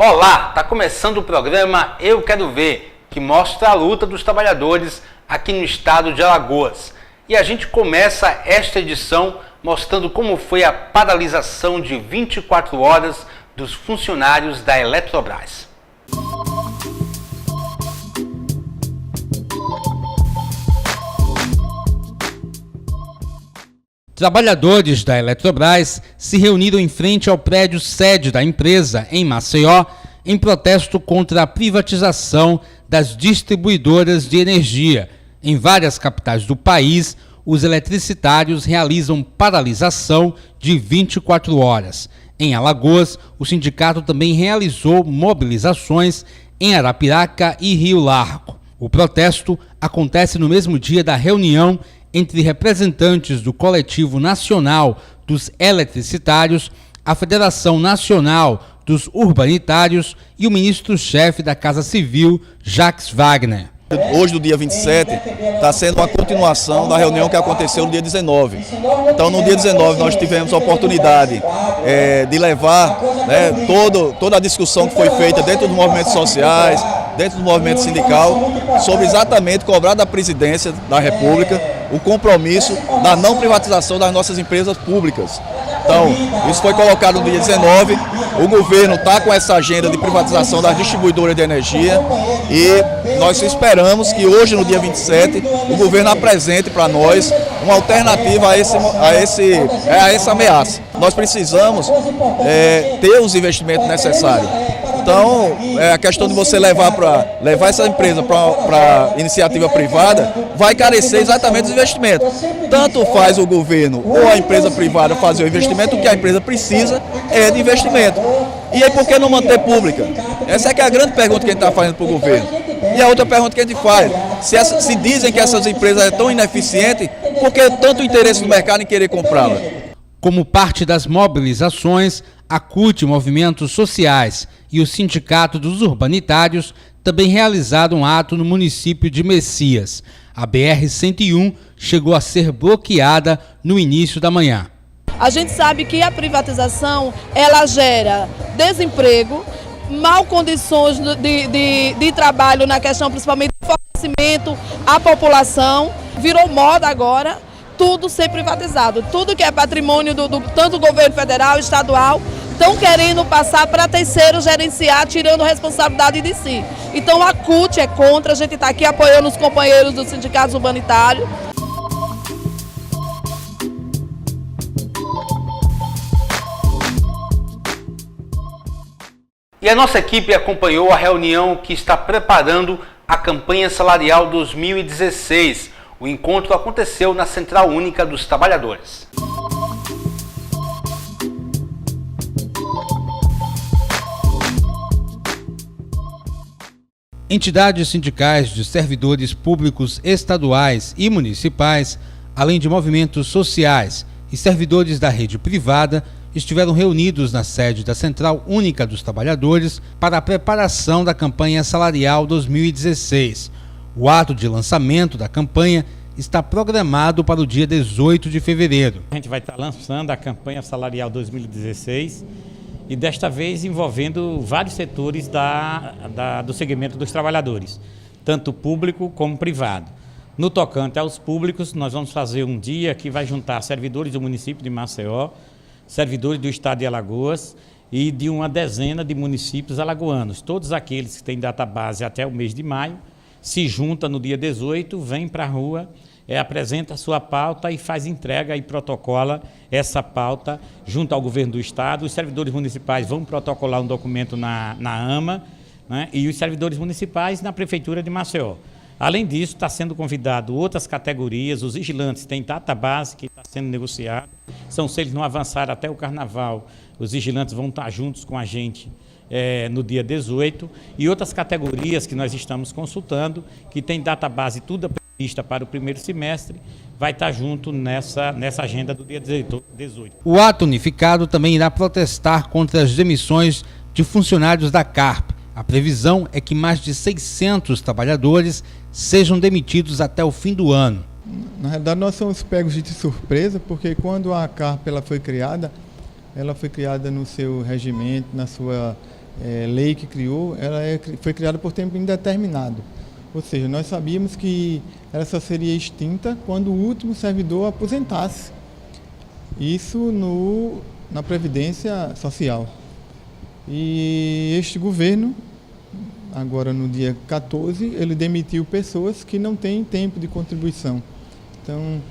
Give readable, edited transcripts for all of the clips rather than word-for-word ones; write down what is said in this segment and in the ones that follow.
Olá, está começando o programa Eu Quero Ver, que mostra a luta dos trabalhadores aqui no estado de Alagoas. E a gente começa esta edição mostrando como foi a paralisação de 24 horas dos funcionários da Eletrobras. Trabalhadores da Eletrobras se reuniram em frente ao prédio sede da empresa, em Maceió, em protesto contra a privatização das distribuidoras de energia. Em várias capitais do país, os eletricitários realizam paralisação de 24 horas. Em Alagoas, o sindicato também realizou mobilizações em Arapiraca e Rio Largo. O protesto acontece no mesmo dia da reunião entre representantes do Coletivo Nacional dos Eletricitários, a Federação Nacional dos Urbanitários e o ministro-chefe da Casa Civil, Jacques Wagner. Hoje, no dia 27, está sendo uma continuação da reunião que aconteceu no dia 19. Então, no dia 19, nós tivemos a oportunidade de levar toda a discussão que foi feita dentro dos movimentos sociais, dentro do movimento sindical, sobre exatamente cobrar da presidência da República o compromisso da não privatização das nossas empresas públicas. Então, isso foi colocado no dia 19, o governo está com essa agenda de privatização das distribuidoras de energia e nós esperamos que hoje, no dia 27, o governo apresente para nós uma alternativa a essa ameaça. Nós precisamos ter os investimentos necessários. Então, a questão de você levar essa empresa para iniciativa privada vai carecer exatamente dos investimentos. Tanto faz o governo ou a empresa privada fazer o investimento, o que a empresa precisa é de investimento. E aí, por que não manter pública? Essa é que é a grande pergunta que a gente está fazendo para o governo. E a outra pergunta que a gente faz, se dizem que essas empresas são tão ineficientes, por que tanto interesse do mercado em querer comprá-la? Como parte das mobilizações, a CUT, Movimentos Sociais e o Sindicato dos Urbanitários também realizaram um ato no município de Messias. A BR-101 chegou a ser bloqueada no início da manhã. A gente sabe que a privatização ela gera desemprego, mal condições de trabalho na questão principalmente do fornecimento à população, virou moda agora. Tudo ser privatizado, tudo que é patrimônio tanto do governo federal, estadual, estão querendo passar para terceiros gerenciar, tirando responsabilidade de si. Então a CUT é contra, a gente está aqui apoiando os companheiros dos sindicatos urbanitários. E a nossa equipe acompanhou a reunião que está preparando a campanha salarial 2016. O encontro aconteceu na Central Única dos Trabalhadores. Entidades sindicais de servidores públicos estaduais e municipais, além de movimentos sociais e servidores da rede privada, estiveram reunidos na sede da Central Única dos Trabalhadores para a preparação da campanha salarial 2016. O ato de lançamento da campanha está programado para o dia 18 de fevereiro. A gente vai estar lançando a campanha salarial 2016 e desta vez envolvendo vários setores do segmento dos trabalhadores, tanto público como privado. No tocante aos públicos, nós vamos fazer um dia que vai juntar servidores do município de Maceió, servidores do estado de Alagoas e de uma dezena de municípios alagoanos. Todos aqueles que têm database até o mês de maio se junta no dia 18, vem para a rua, apresenta a sua pauta e faz entrega e protocola essa pauta junto ao governo do estado. Os servidores municipais vão protocolar um documento na AMA, né, e os servidores municipais na Prefeitura de Maceió. Além disso, está sendo convidado outras categorias, os vigilantes têm database que está sendo negociado. Se eles não avançarem até o carnaval, os vigilantes vão estar juntos com a gente no dia 18, e outras categorias que nós estamos consultando, que tem database tudo prevista para o primeiro semestre, vai estar junto nessa agenda do dia 18. O ato unificado também irá protestar contra as demissões de funcionários da CARP. A previsão é que mais de 600 trabalhadores sejam demitidos até o fim do ano. Na realidade, nós somos pegos de surpresa, porque quando a CARP foi criada no seu regimento, na sua lei que criou, foi criada por tempo indeterminado. Ou seja, nós sabíamos que ela só seria extinta quando o último servidor aposentasse. Isso na Previdência Social. E este governo, agora no dia 14, ele demitiu pessoas que não têm tempo de contribuição. Então,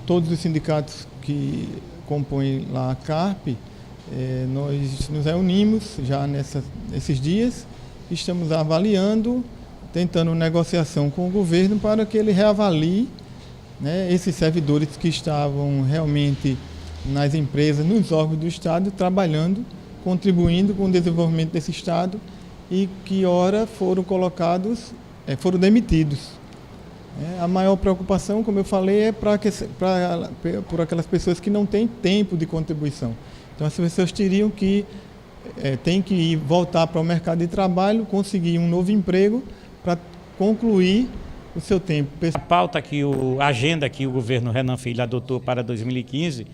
todos os sindicatos que compõem lá a CARP, nós nos reunimos já nesses dias, estamos avaliando, tentando negociação com o governo para que ele reavalie, né, esses servidores que estavam realmente nas empresas, nos órgãos do Estado, trabalhando, contribuindo com o desenvolvimento desse Estado e que ora foram foram demitidos. A maior preocupação, como eu falei, é por aquelas pessoas que não têm tempo de contribuição. Então, as pessoas teriam que têm que voltar para o mercado de trabalho, conseguir um novo emprego para concluir o seu tempo. A pauta a agenda que o governo Renan Filho adotou para 2015,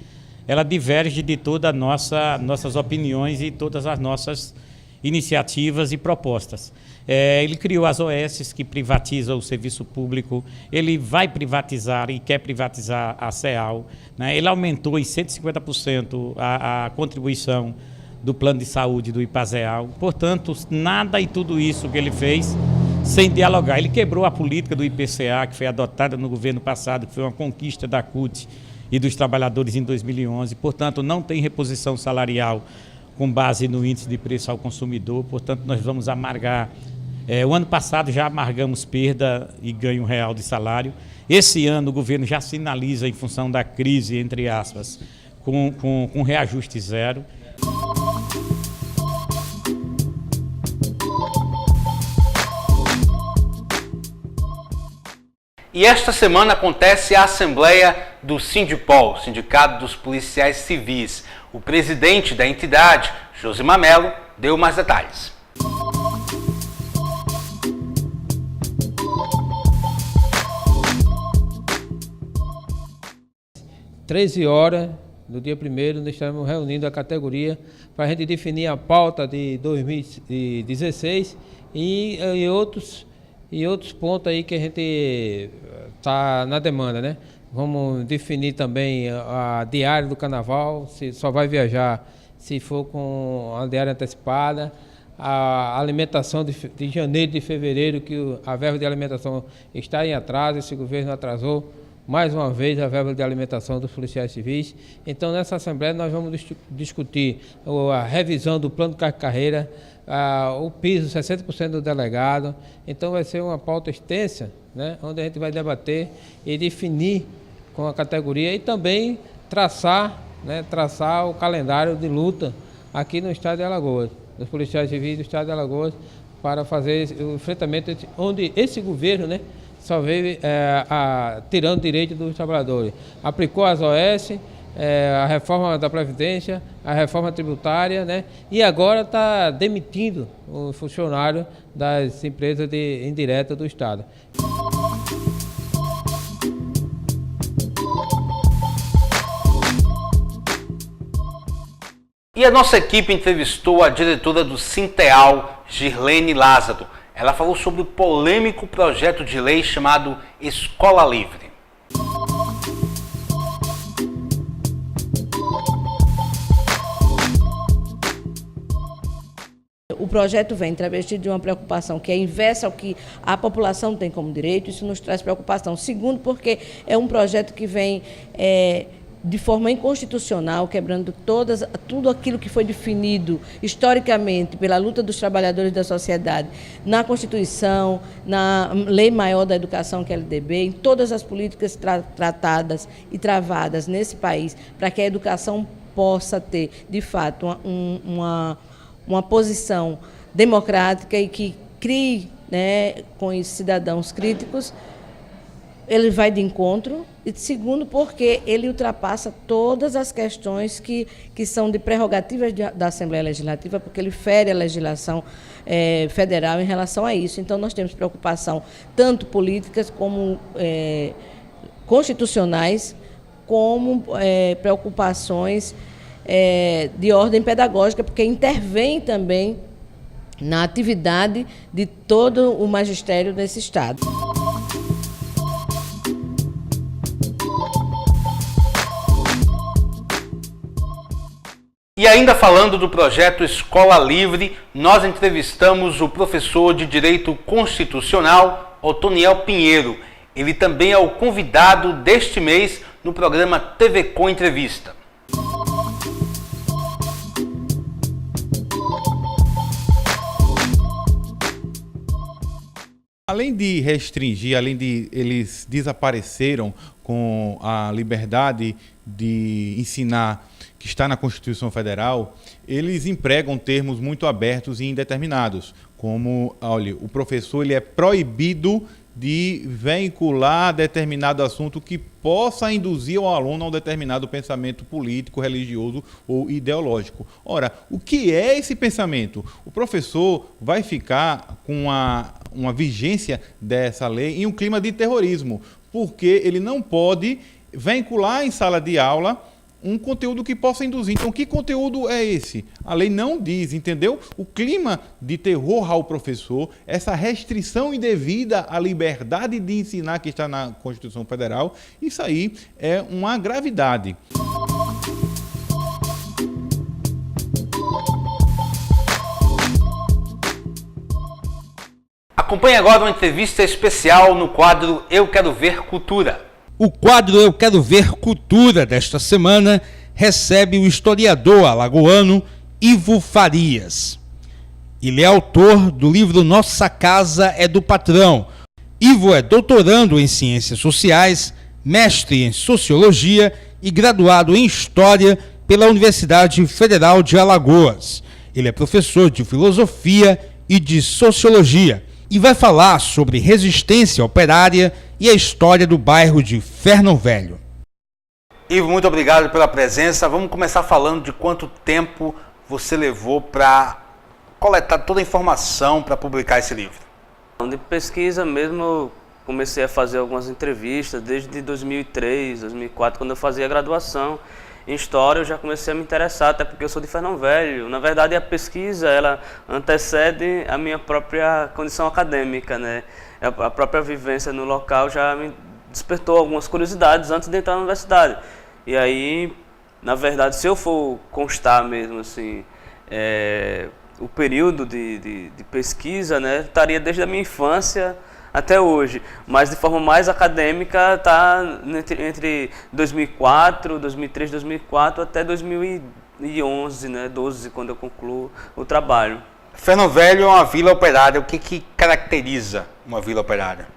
ela diverge de todas as nossas opiniões e todas as nossas iniciativas e propostas. Ele criou as OS que privatizam o serviço público, ele vai privatizar e quer privatizar a CEAL, né? Ele aumentou em 150% a contribuição do plano de saúde do IPAZEAL. Portanto, nada e tudo isso que ele fez sem dialogar. Ele quebrou a política do IPCA, que foi adotada no governo passado, que foi uma conquista da CUT e dos trabalhadores em 2011. Portanto, não tem reposição salarial com base no índice de preço ao consumidor. Portanto, nós vamos amargar. O ano passado já amargamos perda e ganho real de salário. Esse ano o governo já sinaliza, em função da crise, entre aspas, com reajuste zero. E esta semana acontece a Assembleia do Sindipol, Sindicato dos Policiais Civis. O presidente da entidade, Josimar Melo, deu mais detalhes. Às 13 horas do dia 1º, nós estamos reunindo a categoria para a gente definir a pauta de 2016 e outros pontos aí que a gente está na demanda, né? Vamos definir também a diária do carnaval, se só vai viajar se for com a diária antecipada, a alimentação de janeiro e de fevereiro, que a verba de alimentação está em atraso, esse governo atrasou mais uma vez a verba de alimentação dos policiais civis. Então, nessa Assembleia, nós vamos discutir a revisão do plano de carreira, o piso, 60% do delegado. Então, vai ser uma pauta extensa, né, onde a gente vai debater e definir com a categoria e também traçar o calendário de luta aqui no estado de Alagoas, dos policiais civis do estado de Alagoas, para fazer o enfrentamento onde esse governo, né, só veio tirando direito dos trabalhadores. Aplicou as OS, a reforma da Previdência, a reforma tributária, né? E agora está demitindo o funcionário das empresas indiretas do Estado. E a nossa equipe entrevistou a diretora do Sinteal, Girlene Lázaro. Ela falou sobre o polêmico projeto de lei chamado Escola Livre. O projeto vem travestido de uma preocupação que é inversa ao que a população tem como direito. Isso nos traz preocupação. Segundo, porque é um projeto que vem de forma inconstitucional, quebrando tudo aquilo que foi definido historicamente pela luta dos trabalhadores da sociedade na Constituição, na Lei Maior da Educação, que é a LDB, em todas as políticas tratadas e travadas nesse país, para que a educação possa ter, de fato, uma posição democrática e que crie, né, com os cidadãos críticos. Ele vai de encontro, e segundo, porque ele ultrapassa todas as questões que são de prerrogativas da Assembleia Legislativa, porque ele fere a legislação federal em relação a isso. Então, nós temos preocupação tanto políticas como constitucionais, como preocupações de ordem pedagógica, porque intervém também na atividade de todo o magistério desse Estado. E ainda falando do projeto Escola Livre, nós entrevistamos o professor de Direito Constitucional, Otoniel Pinheiro. Ele também é o convidado deste mês no programa TV Com Entrevista. Além de restringir, além de eles desapareceram com a liberdade de ensinar que está na Constituição Federal, eles empregam termos muito abertos e indeterminados, como, olha, o professor ele é proibido de vincular determinado assunto que possa induzir o aluno a um determinado pensamento político, religioso ou ideológico. Ora, o que é esse pensamento? O professor vai ficar com uma vigência dessa lei em um clima de terrorismo, porque ele não pode vincular em sala de aula um conteúdo que possa induzir. Então, que conteúdo é esse? A lei não diz, entendeu? O clima de terror ao professor, essa restrição indevida à liberdade de ensinar que está na Constituição Federal, isso aí é uma gravidade. Acompanhe agora uma entrevista especial no quadro Eu Quero Ver Cultura. O quadro Eu Quero Ver Cultura desta semana recebe o historiador alagoano Ivo Farias. Ele é autor do livro Nossa Casa é do Patrão. Ivo é doutorando em Ciências Sociais, mestre em Sociologia e graduado em História pela Universidade Federal de Alagoas. Ele é professor de Filosofia e de Sociologia e vai falar sobre resistência operária e a história do bairro de Fernão Velho. Ivo, muito obrigado pela presença. Vamos começar falando de quanto tempo você levou para coletar toda a informação para publicar esse livro. De pesquisa mesmo, eu comecei a fazer algumas entrevistas desde 2003, 2004, quando eu fazia a graduação em História. Eu já comecei a me interessar, até porque eu sou de Fernão Velho. Na verdade, a pesquisa ela antecede a minha própria condição acadêmica, né? A própria vivência no local já me despertou algumas curiosidades antes de entrar na universidade. E aí, na verdade, se eu for constar mesmo assim, o período de pesquisa, né, estaria desde a minha infância até hoje, mas de forma mais acadêmica está entre 2004, 2003, 2004 até 2011, né, 12, quando eu concluo o trabalho. Fernão Velho é uma vila operária. O que caracteriza uma vila operária?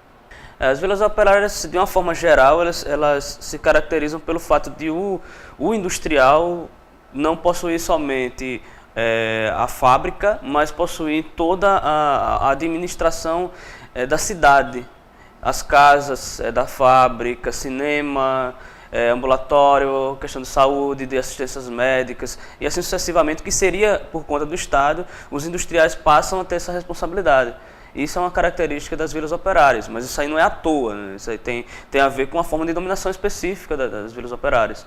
As vilas operárias, de uma forma geral, elas se caracterizam pelo fato de o industrial não possuir somente a fábrica, mas possuir toda a administração da cidade, as casas da fábrica, cinema, ambulatório, questão de saúde, de assistências médicas e assim sucessivamente, que seria por conta do Estado. Os industriais passam a ter essa responsabilidade. Isso é uma característica das vilas operárias, mas isso aí não é à toa, né? Isso aí tem a ver com uma forma de dominação específica das vilas operárias,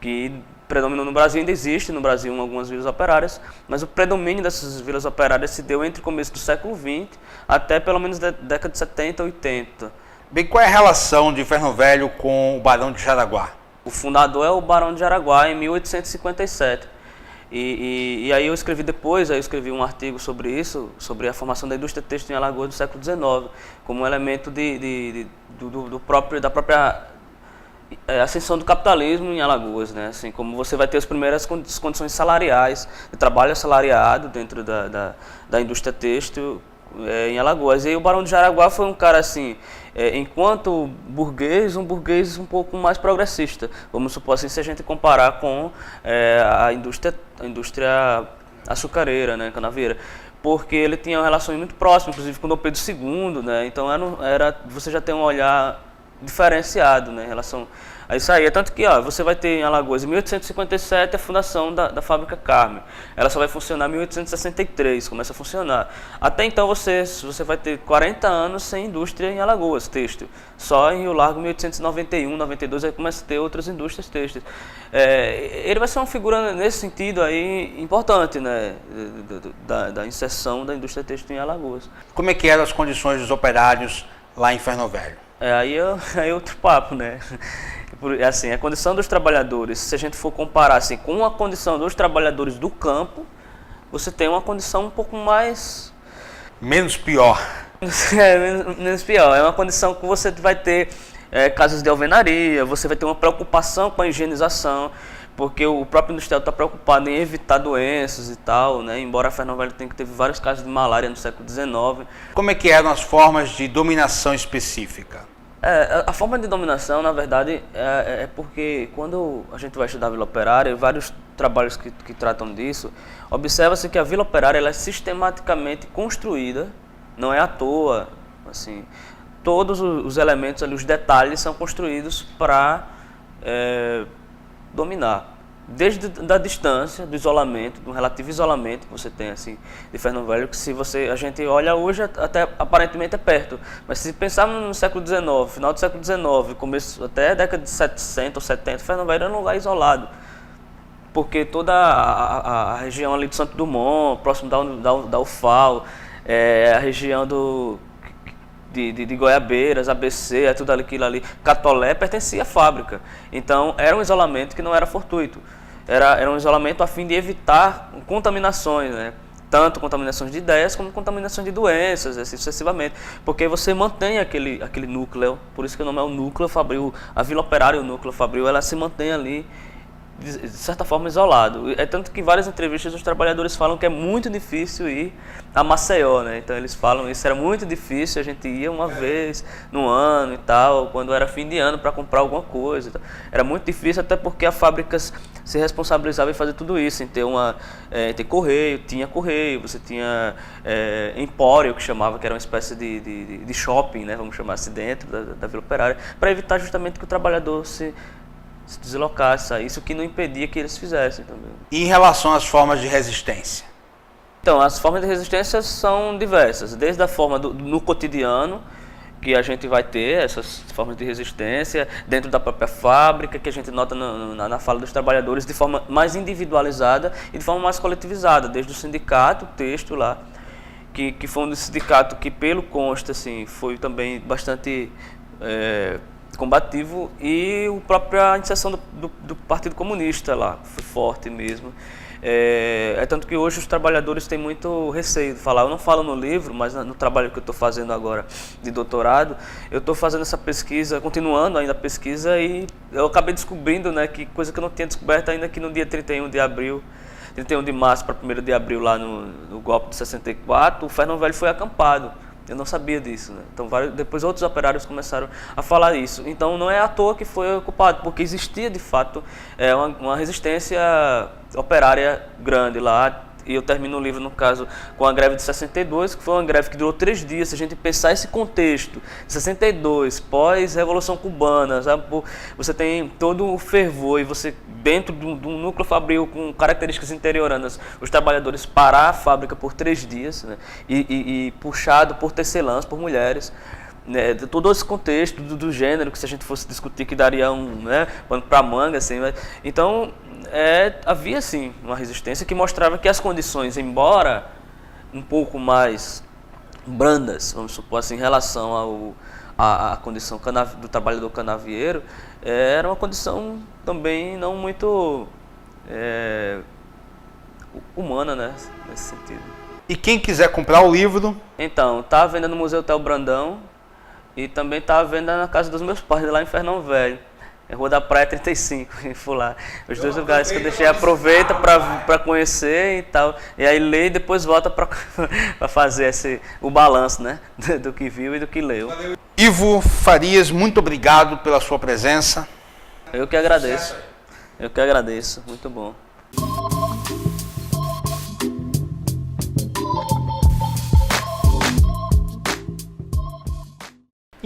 que predominou no Brasil. Ainda existe no Brasil algumas vilas operárias, mas o predomínio dessas vilas operárias se deu entre o começo do século XX até pelo menos da década de 70, 80. Bem, qual é a relação de Fernão Velho com o Barão de Jaraguá? O fundador é o Barão de Jaraguá, em 1857. E aí eu escrevi depois, um artigo sobre isso, sobre a formação da indústria têxtil em Alagoas do século XIX, como um elemento da própria ascensão do capitalismo em Alagoas, né? Assim, como você vai ter as primeiras condições salariais, de trabalho assalariado dentro da indústria têxtil em Alagoas. E aí o Barão de Jaraguá foi um cara assim, enquanto burguês, um burguês um pouco mais progressista, vamos supor assim, se a gente comparar com a indústria açucareira, né, canavieira, porque ele tinha relações muito próximas, inclusive com Dom Pedro II, né? Então você já tem um olhar diferenciado, né, em relação a isso aí. É tanto que você vai ter em Alagoas, em 1857, a fundação da fábrica Carme. Ela só vai funcionar em 1863, começa a funcionar. Até então você vai ter 40 anos sem indústria em Alagoas, têxtil. Só em Rio Largo, 1891, 92, aí começa a ter outras indústrias têxteis. Ele vai ser uma figura, nesse sentido, aí, importante, né, da inserção da indústria têxtil em Alagoas. Como é que eram as condições dos operários lá em Ferno Velho? Aí é outro papo, né? Assim, a condição dos trabalhadores, se a gente for comparar assim, com a condição dos trabalhadores do campo, você tem uma condição um pouco mais... Menos pior. Menos pior. É uma condição que você vai ter casas de alvenaria, você vai ter uma preocupação com a higienização, porque o próprio industrial está preocupado em evitar doenças e tal, né? Embora a Ferno Velho tenha que ter vários casos de malária no século XIX. Como é que eram as formas de dominação específica? A forma de dominação, na verdade, é porque quando a gente vai estudar a Vila Operária, vários trabalhos que tratam disso, observa-se que a Vila Operária ela é sistematicamente construída, não é à toa, assim, todos os elementos ali, os detalhes são construídos para dominar. Desde da distância, do isolamento, do relativo isolamento que você tem assim, de Ferno Velho, que se a gente olha hoje, até aparentemente é perto. Mas se pensarmos no século XIX, final do século XIX, começo até a década de 60 ou 70, Ferno Velho era um lugar isolado. Porque toda a região ali de Santo Dumont, próximo da UFAL, a região de Goiabeiras, ABC, tudo aquilo ali, Catolé, pertencia à fábrica. Então, era um isolamento que não era fortuito. Era um isolamento a fim de evitar contaminações, né? Tanto contaminações de ideias como contaminações de doenças, assim sucessivamente. Porque você mantém aquele núcleo, por isso que o nome é o núcleo fabril, a Vila Operária e o núcleo fabril, ela se mantém ali, de certa forma, isolado. É tanto que em várias entrevistas os trabalhadores falam que é muito difícil ir a Maceió, né? Então eles falam isso, era muito difícil, a gente ia uma vez no ano e tal, quando era fim de ano para comprar alguma coisa. Era muito difícil, até porque as fábricas se responsabilizavam em fazer tudo isso, em ter ter correio, você tinha empório, que chamava, que era uma espécie de shopping, né? Vamos chamar assim, dentro da Vila Operária, para evitar justamente que o trabalhador se deslocasse, isso que não impedia que eles fizessem também. E em relação às formas de resistência? Então, as formas de resistência são diversas, desde a forma no cotidiano, que a gente vai ter essas formas de resistência dentro da própria fábrica, que a gente nota na fala dos trabalhadores de forma mais individualizada e de forma mais coletivizada, desde o sindicato, o texto lá, que foi um sindicato que, pelo consta, assim, foi também bastante combativo, e a própria iniciação do Partido Comunista lá, foi forte mesmo. Tanto que hoje os trabalhadores têm muito receio de falar. Eu não falo no livro, mas no trabalho que eu estou fazendo agora de doutorado, eu estou fazendo essa pesquisa, continuando ainda a pesquisa, e eu acabei descobrindo, né, que coisa que eu não tinha descoberto ainda, que no dia 31 de março para 1º de abril, lá no golpe de 64, o Ferno Velho foi acampado. Eu não sabia disso, né? Então, depois outros operários começaram a falar isso. Então, não é à toa que foi ocupado, porque existia, de fato, uma resistência operária grande lá. E eu termino o livro, no caso, com a greve de 62, que foi uma greve que durou 3 dias. Se a gente pensar esse contexto, 62, pós-Revolução Cubana, sabe? Você tem todo o fervor, e você, dentro de um núcleo fabril com características interioranas, os trabalhadores parar a fábrica por 3 dias, né? E puxado por tecelãs, por mulheres. Né, todo esse contexto do gênero, que se a gente fosse discutir, que daria pano para manga, assim, mas, então havia sim uma resistência que mostrava que as condições, embora um pouco mais brandas, vamos supor assim, em relação à condição do trabalhador canavieiro, era uma condição também não muito humana, né, nesse sentido. E quem quiser comprar o livro? Então, está à venda no Museu Hotel Brandão, e também está à venda na casa dos meus pais, lá em Fernão Velho. Rua da Praia 35, em Fular. Os dois lugares que eu deixei, aproveita para conhecer e tal. E aí lê e depois volta para fazer o balanço, né? Do que viu e do que leu. Ivo Farias, muito obrigado pela sua presença. Eu que agradeço. Muito bom.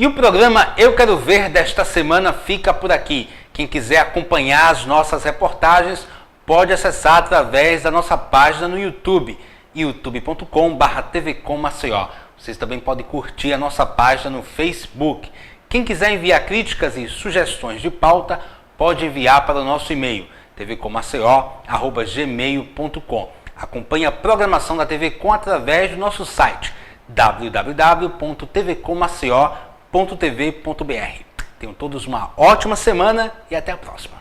E o programa Eu Quero Ver desta semana fica por aqui. Quem quiser acompanhar as nossas reportagens pode acessar através da nossa página no YouTube, youtube.com/tvcommaceió. Vocês também podem curtir a nossa página no Facebook. Quem quiser enviar críticas e sugestões de pauta, pode enviar para o nosso e-mail, tvcommaceió@gmail.com. Acompanhe a programação da TV Com através do nosso site, www.tvcommaceió.tv.br. Tenham todos uma ótima semana e até a próxima.